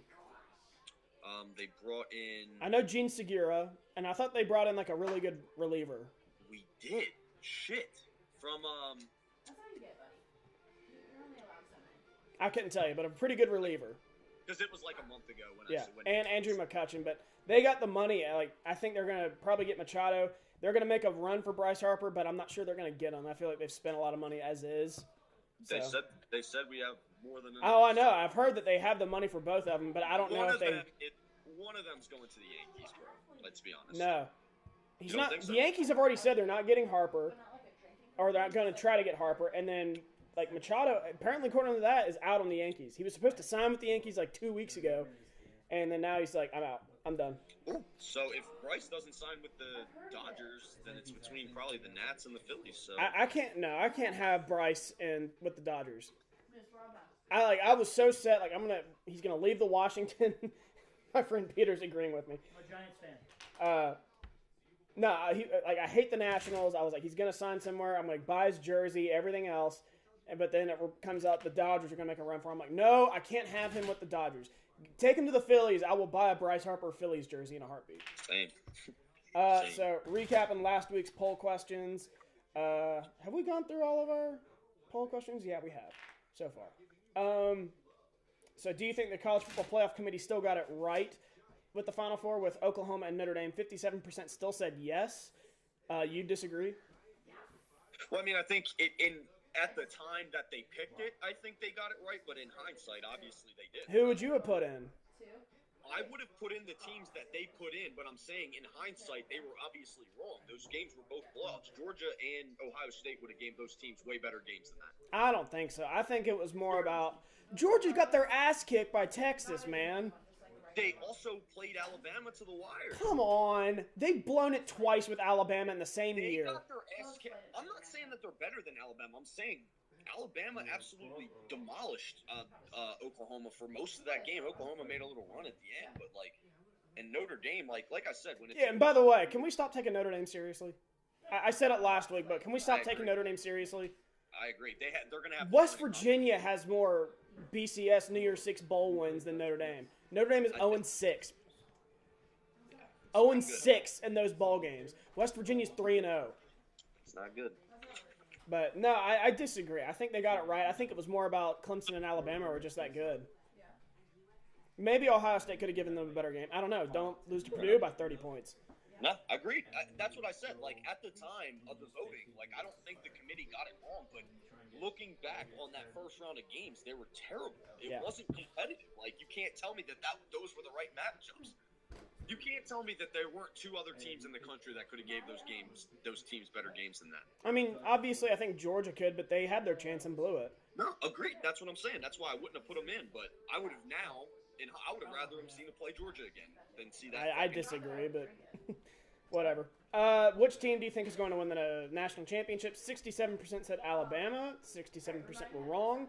They brought in... I know Gene Segura, and I thought they brought in a really good reliever. We did. Shit. From, That's how you get, buddy. You're only allowed so many. I couldn't tell you, but a pretty good reliever. Because it was a month ago when and Andrew McCutchen, but they got the money. I think they're going to probably get Machado. They're going to make a run for Bryce Harper, but I'm not sure they're going to get him. I feel like they've spent a lot of money as is. So. They said we have more than enough. Oh, I know. I've heard that they have the money for both of them, but I don't know if they... One of them's going to the Yankees, bro. Let's be honest. No. He's not. Think so? The Yankees have already said they're not getting Harper, or they're not going to try to get Harper, and then Machado, apparently according to that, is out on the Yankees. He was supposed to sign with the Yankees 2 weeks ago, and then now he's like, I'm out. I'm done. So if Bryce doesn't sign with the Dodgers, then it's between probably the Nats and the Phillies. So I can't have Bryce with the Dodgers. I was so set. He's gonna leave the Washington. My friend Peter's agreeing with me. I'm a Giants fan. No, I hate the Nationals. I was like, he's gonna sign somewhere. I'm like, buy his jersey, everything else. But then it comes out the Dodgers are gonna make a run for him. I'm like, no, I can't have him with the Dodgers. Take him to the Phillies. I will buy a Bryce Harper Phillies jersey in a heartbeat. Same. So recapping last week's poll questions. Have we gone through all of our poll questions? Yeah, we have so far. So do you think the College Football Playoff Committee still got it right with the Final Four with Oklahoma and Notre Dame? 57% still said yes. You disagree? Well, I think at the time that they picked it, I think they got it right. But in hindsight, obviously they did. Who would you have put in? I would have put in the teams that they put in, but I'm saying in hindsight, they were obviously wrong. Those games were both blowouts. Georgia and Ohio State would have gave those teams way better games than that. I don't think so. I think it was more about Georgia got their ass kicked by Texas, man. They also played Alabama to the wire. Come on. They've blown it twice with Alabama in the same year. They got their ass kicked. I'm not saying that they're better than Alabama. I'm saying Alabama absolutely demolished Oklahoma for most of that game. Oklahoma made a little run at the end, but and Notre Dame, like I said, when it's and by the way, can we stop taking Notre Dame seriously? I said it last week, but can we stop taking Notre Dame seriously? I agree. They're going to have West Virginia has more BCS New Year's Six bowl wins than Notre Dame. Notre Dame is 0-6. 0-6 in those bowl games. West Virginia's 3-0. It's not good. But no, I disagree. I think they got it right. I think it was more about Clemson and Alabama were just that good. Maybe Ohio State could have given them a better game. I don't know. Don't lose to Purdue by 30 points. No, agreed. That's what I said. At the time of the voting, I don't think the committee got it wrong. But looking back on that first round of games, they were terrible. It wasn't competitive. You can't tell me that those were the right matchups. You can't tell me that there weren't two other teams in the country that could have gave those teams better games than that. I mean, obviously, I think Georgia could, but they had their chance and blew it. No, agreed. That's what I'm saying. That's why I wouldn't have put them in. But I would have now, and I would have rather them seen to play Georgia again than see that. I disagree, but Whatever. Which team do you think is going to win the national championship? 67% said Alabama. 67% were wrong.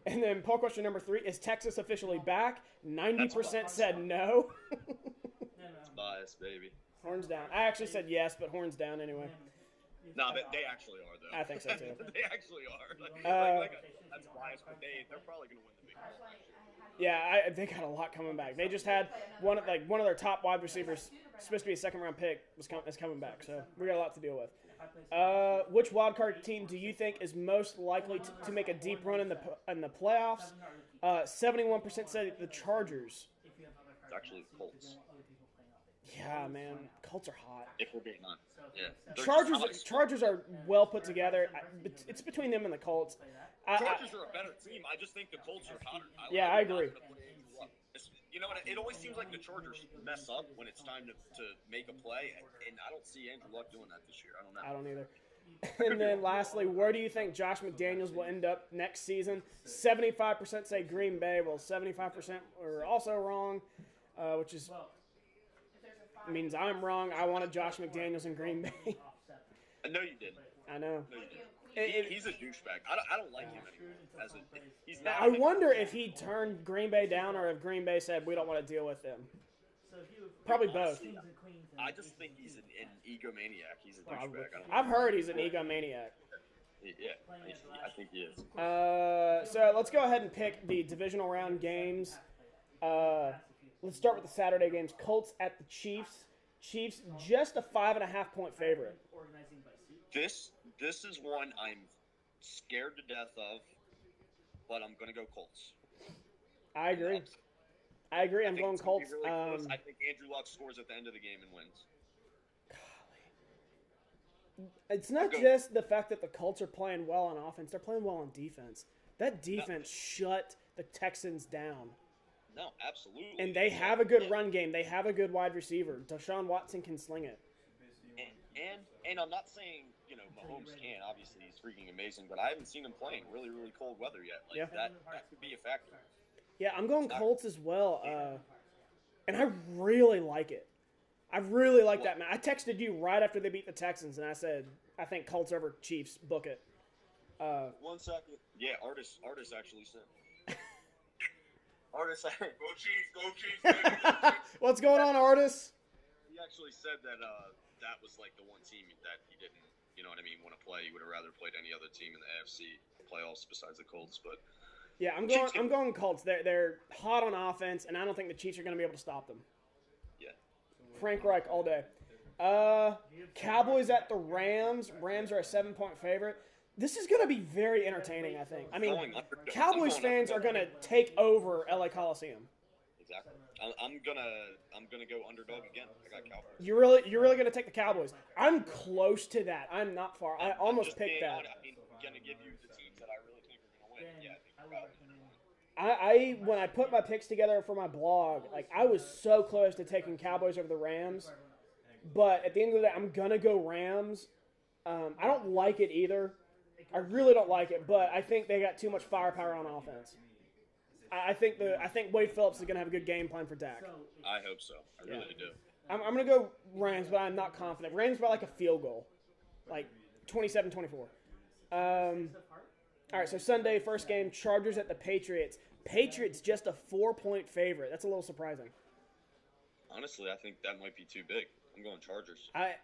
And then poll question number 3, is Texas officially back? 90% said no. It's biased, baby. Horns down. I actually said yes, but horns down anyway. No, they actually are, though. I think so, too. They actually are. That's biased, but they're probably going to win the Big 12 next year. Yeah, they got a lot coming back. They just had one of their top wide receivers, supposed to be a second-round pick, is coming back. So we got a lot to deal with. Which wildcard team do you think is most likely to make a deep run in the playoffs? 71% said the Chargers. It's actually the Colts. Yeah, man, Colts are hot. If we're being honest. Yeah. Chargers are well put together. It's between them and the Colts. Chargers are a better team. I just think the Colts are hotter. I agree. You know what? It always seems like the Chargers mess up when it's time to make a play, and I don't see Andrew Luck doing that this year. I don't know. I don't either. And then lastly, where do you think Josh McDaniels will end up next season? 75% say Green Bay. Well, 75% were also wrong, which means I'm wrong. I wanted Josh McDaniels in Green Bay. No, you didn't. I know. No, you didn't. He's a douchebag. I don't like him anymore. He's not. I wonder if he turned Green Bay down or if Green Bay said we don't want to deal with them. Probably both. I just think he's an egomaniac. He's a douchebag. I've heard he's an egomaniac. Yeah, I think he is. So let's go ahead and pick the divisional round games. Let's start with the Saturday games. Colts at the Chiefs. Chiefs just a 5.5-point favorite. This is one I'm scared to death of, but I'm going to go Colts. I agree. I'm going Colts. Really I think Andrew Luck scores at the end of the game and wins. Golly. It's not just the fact that the Colts are playing well on offense. They're playing well on defense. That defense shut the Texans down. No, absolutely. And they have a good run game. They have a good wide receiver. Deshaun Watson can sling it. And I'm not saying, Mahomes can't. Obviously, he's freaking amazing, but I haven't seen him play in really, really cold weather yet. That could be a factor. Yeah, I'm going Colts as well. And I really like it. I really like that, man. I texted you right after they beat the Texans, and I said, I think Colts over Chiefs. Book it. 1 second. Yeah, Artis actually said. Artis, go Chiefs, go Chiefs. What's going on, Artis? He actually said that that was like the one team that he didn't, want to play. He would have rather played any other team in the AFC playoffs besides the Colts. But yeah, I'm going Colts. They're hot on offense, and I don't think the Chiefs are going to be able to stop them. Yeah. Frank Reich all day. Cowboys at the Rams. Rams are a 7-point favorite. This is going to be very entertaining, I think. I mean, Cowboys fans are going to take over LA Coliseum. Exactly. I'm gonna go underdog again. I got Cowboys. You're really going to take the Cowboys. I'm close to that. I'm not far. I almost picked that. I'm gonna give you the teams that I really think are gonna win. Yeah, I think when I put my picks together for my blog, I was so close to taking Cowboys over the Rams, but at the end of the day, I'm gonna go Rams. I don't like it either. I really don't like it, but I think they got too much firepower on offense. I think Wade Phillips is gonna have a good game plan for Dak. I hope so. I really do. I'm gonna go Rams, but I'm not confident. Rams by a field goal, 27-24. All right, so Sunday, first game, Chargers at the Patriots. Patriots just a 4-point favorite. That's a little surprising. Honestly, I think that might be too big. I'm going Chargers. I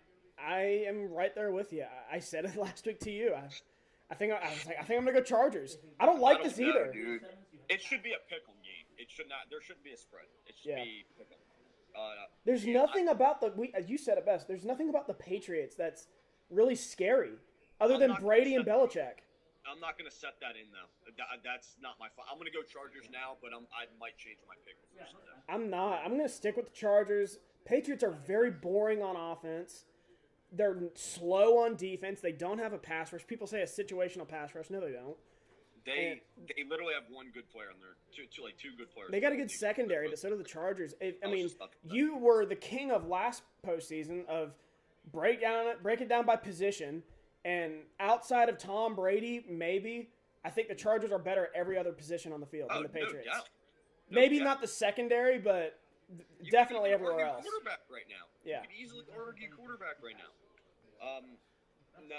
am right there with you. I said it last week to you. I think I'm gonna go Chargers. I don't like this either. Dude. It should be a pick'em game. It should not. There shouldn't be a spread. It should be pick'em. There's nothing about you said it best. There's nothing about the Patriots that's really scary, other than Brady and Belichick. I'm not going to set that in, though. That's not my fault. I'm going to go Chargers now, but I might change my pick. I'm not. I'm going to stick with the Chargers. Patriots are very boring on offense. They're slow on defense. They don't have a pass rush. People say a situational pass rush. No, they don't. They literally have one good player on there. Two good players. They got a good secondary, but so do the Chargers. You were the king of last postseason of break it down by position. And outside of Tom Brady, maybe, I think the Chargers are better at every other position on the field than the Patriots. Maybe not the secondary, but definitely everywhere else. Quarterback right now. Yeah. You could easily argue quarterback right now. No,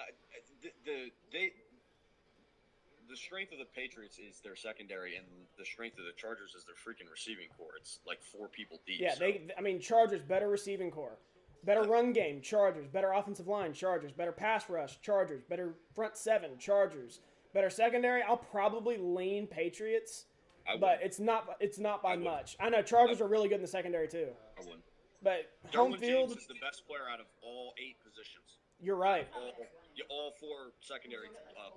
the strength of the Patriots is their secondary, and the strength of the Chargers is their freaking receiving core. It's like 4 people deep. Yeah, so. Chargers, better receiving core. Better run game, Chargers. Better offensive line, Chargers. Better pass rush, Chargers. Better front seven, Chargers. Better secondary, I'll probably lean Patriots, but it's not by much. I know Chargers are really good in the secondary too. I wouldn't. But Derwin home field, James is the best player out of all 8 positions. You're right. All 4 secondary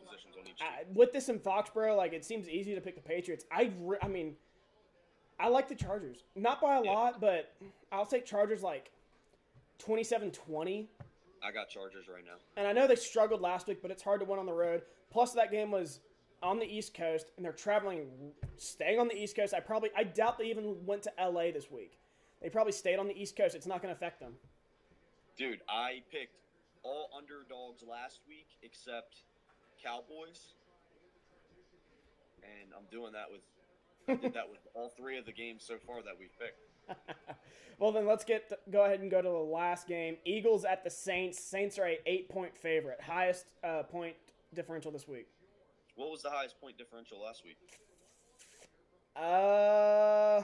positions on each team. With this in Foxborough, like it seems easy to pick the Patriots. I mean, I like the Chargers. Not by a lot, but I'll take Chargers like 27-20. I got Chargers right now. And I know they struggled last week, but it's hard to win on the road. Plus, that game was on the East Coast, and they're staying on the East Coast. I doubt they even went to LA this week. They probably stayed on the East Coast. It's not going to affect them. Dude, I picked all underdogs last week except Cowboys, and I'm doing that with. I did that with all 3 of the games so far that we've picked. Well, then let's go ahead and go to the last game. Eagles at the Saints. Saints are a 8-point favorite. Highest point differential this week. What was the highest point differential last week?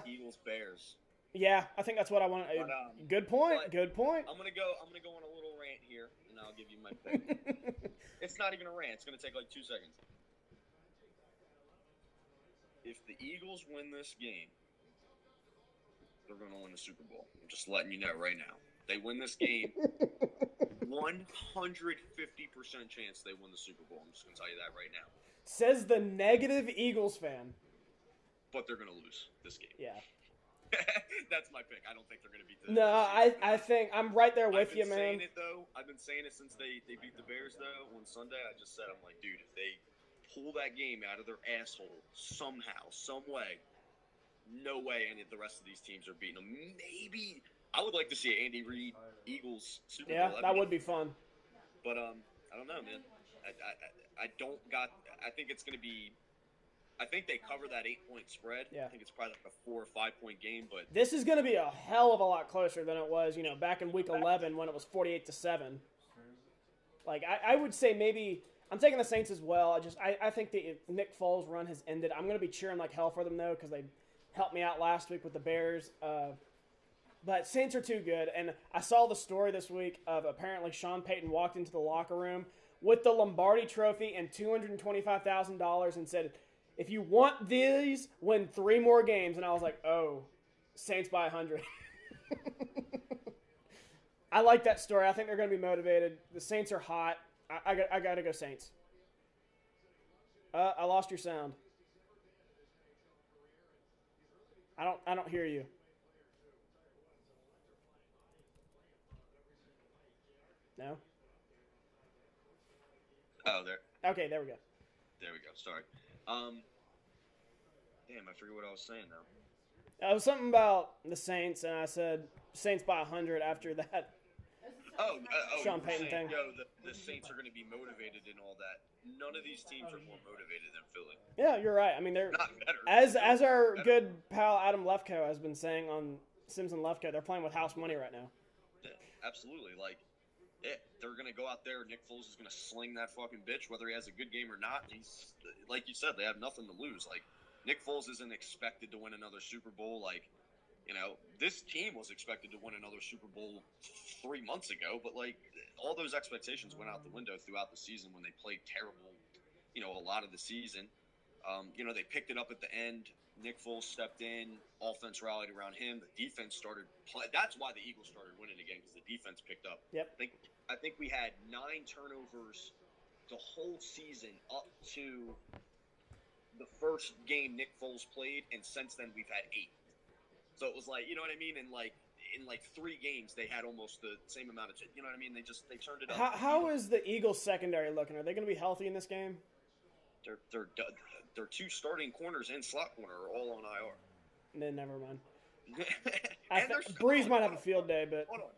Eagles Bears. Yeah, I think that's what I want. Good point. Good point. I'm gonna go on a little rant here, and I'll give you my pick. It's not even a rant. It's gonna take like 2 seconds. If the Eagles win this game, they're gonna win the Super Bowl. I'm just letting you know right now. They win this game, 150% chance they win the Super Bowl. I'm just gonna tell you that right now. Says the negative Eagles fan. But they're gonna lose this game. Yeah. That's my pick. I don't think they're going to beat the No, I think I'm right there with you, man. I've been saying it since they beat the Bears, though. On Sunday, I just said, I'm like, dude, if they pull that game out of their asshole somehow, some way, no way any of the rest of these teams are beating them. Maybe I would like to see Andy Reid Eagles Super Bowl. Yeah, that would be fun. But I don't know, man. I think it's going to be. I think they cover that 8-point spread. Yeah. I think it's probably like a 4 or 5 point game, but this is going to be a hell of a lot closer than it was, back in week 11 when it was 48-7. Like I would say maybe I'm taking the Saints as well. I think the Nick Foles run has ended. I'm going to be cheering like hell for them though because they helped me out last week with the Bears. But Saints are too good, and I saw the story this week of apparently Sean Payton walked into the locker room with the Lombardi Trophy and $225,000 and said, if you want these, win 3 more games. And I was like, oh, Saints by 100. I like that story. I think they're going to be motivated. The Saints are hot. I got to go Saints. I lost your sound. I don't hear you. No? oh, there. Okay, there we go. There we go. Sorry. Damn, I forget what I was saying now. It was something about the Saints, and I said Saints by 100 after that. Sean Payton thing. The Saints are going to be motivated and all that. None of these teams are more motivated than Philly. Yeah, you're right. I mean, they're not better. As our good pal Adam Lefkoe has been saying on Sims and Lefkoe, they're playing with house money right now. Yeah, absolutely. They're going to go out there. Nick Foles is going to sling that fucking bitch, whether he has a good game or not. He's like you said, they have nothing to lose. Nick Foles isn't expected to win another Super Bowl. This team was expected to win another Super Bowl 3 months ago, but all those expectations went out the window throughout the season when they played terrible. A lot of the season. They picked it up at the end. Nick Foles stepped in. Offense rallied around him. The defense started play. That's why the Eagles started winning again because the defense picked up. Yep. I think we had 9 turnovers the whole season up to the first game Nick Foles played, and since then we've had 8. So it was you know what I mean? In 3 games they had almost the same amount of, you know what I mean? They turned it up. How is the Eagles secondary looking? Are they going to be healthy in this game? Their 2 starting corners and slot corner are all on IR. Then never mind. And Breeze might have a field day, but hold on.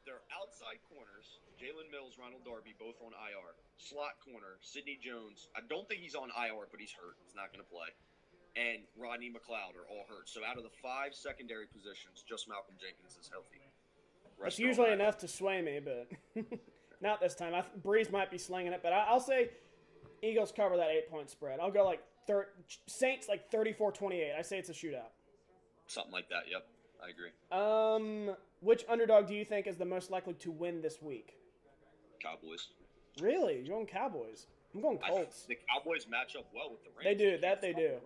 Their outside corners, Jalen Mills, Ronald Darby, both on IR. Slot corner, Sidney Jones. I don't think he's on IR, but he's hurt. He's not going to play. And Rodney McLeod are all hurt. So out of the 5 secondary positions, just Malcolm Jenkins is healthy. It's usually enough to sway me, but not this time. Breeze might be slinging it, but I'll say Eagles cover that 8-point spread. I'll go like Saints like 34-28. I say it's a shootout. Something like that. Yep, I agree. Which underdog do you think is the most likely to win this week? Cowboys. Really? You're going Cowboys? I'm going Colts. The Cowboys match up well with the Rams. They do. They do.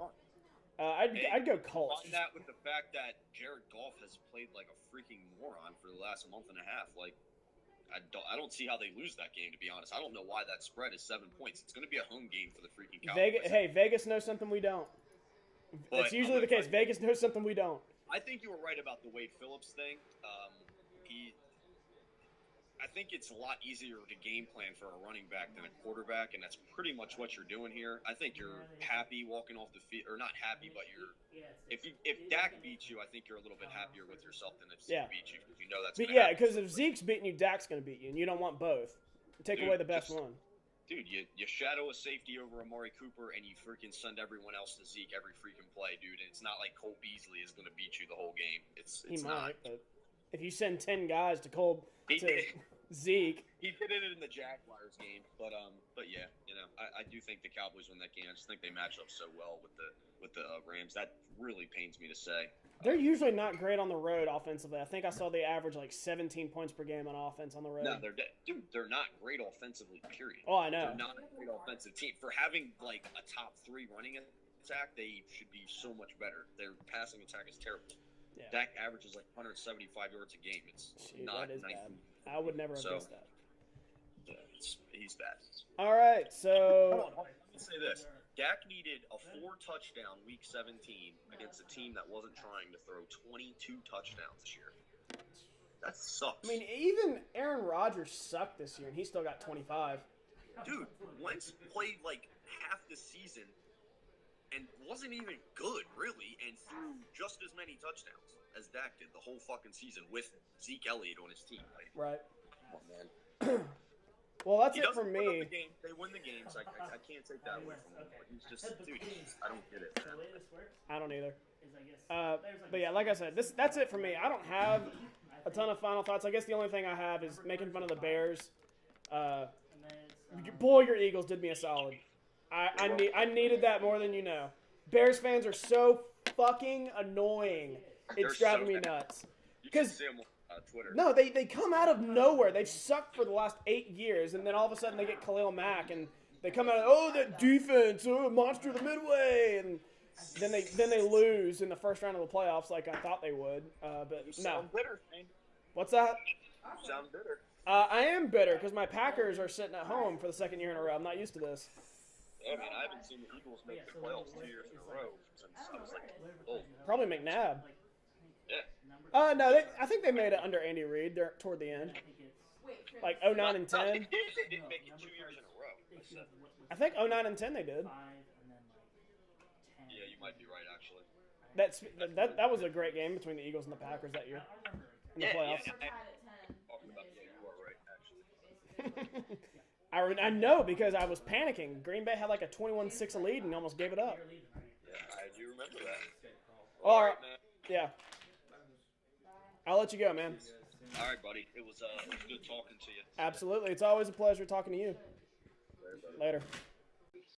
I'd go Colts. Combine that with the fact that Jared Goff has played like a freaking moron for the last month and a half. Like, I don't see how they lose that game, to be honest. I don't know why that spread is 7 points. It's going to be a home game for the freaking Cowboys. Vegas knows something we don't. That's usually the case. Vegas knows something we don't. I think you were right about the Wade Phillips thing. I think it's a lot easier to game plan for a running back than a quarterback, and that's pretty much what you're doing here. I think you're happy walking off the field, or not happy, but you're. If Dak beats you, I think you're a little bit happier with yourself than if Zeke beats you, because you know that's. Because if Zeke's beating you, Dak's going to beat you, and you don't want both. Take away the best one. Dude, you shadow a safety over Amari Cooper, and you freaking send everyone else to Zeke every freaking play, dude. And it's not like Cole Beasley is going to beat you the whole game. It's not. But if you send 10 guys to Zeke. He did it in the Jaguars game, but yeah, I do think the Cowboys win that game. I just think they match up so well with the Rams. That really pains me to say. They're usually not great on the road offensively. I think I saw they average like 17 points per game on offense on the road. No, they're not great offensively, period. Oh, I know. They're not a great offensive team. For having like a top 3 running attack, they should be so much better. Their passing attack is terrible. Yeah. Dak averages like 175 yards a game. It's not that is nice. bad. I would never have guessed that. Yeah, he's bad. All right, so hold on. Let me say this. Dak needed a 4-touchdown week 17 against a team that wasn't trying to throw 22 touchdowns this year. That sucks. I mean, even Aaron Rodgers sucked this year, and he still got 25. Dude, Wentz played like half the season and wasn't even good, really, and threw just as many touchdowns as Dak did the whole fucking season with Zeke Elliott on his team. Like, right. Come on, man. Well, that's it for me. They win the games. I can't take that away from him. But he's just, dude, I don't get it, man. I don't either. But yeah, like I said, that's it for me. I don't have a ton of final thoughts. I guess the only thing I have is making fun of the Bears. Boy, your Eagles did me a solid. I needed that more than you know. Bears fans are so fucking annoying. It's driving me nuts. Because Twitter. No, they come out of nowhere. They've sucked for the last 8 years, and then all of a sudden they get Khalil Mack, and they come out, that defense, monster of the Midway, and then they lose in the first round of the playoffs like I thought they would. But you no. sound bitter, man. What's that? You sound bitter. I am bitter because my Packers are sitting at home for the second year in a row. I'm not used to this. Yeah, man, I haven't seen the Eagles make the playoffs 2 years in a row since I was like old. Probably McNabb. Yeah. No, I think they made it under Andy Reid toward the end. Like 09 and 10. They didn't make it 2 years in a row. I think 09 and 10 they did. Yeah, you might be right, actually. That was a great game between the Eagles and the Packers that year in the playoffs. Talking about you are right, actually. I know because I was panicking. Green Bay had like a 21-6 lead and almost gave it up. Yeah, I do remember that. All right, man. Yeah. I'll let you go, man. All right, buddy. It was good talking to you. Absolutely. It's always a pleasure talking to you. Later. Later.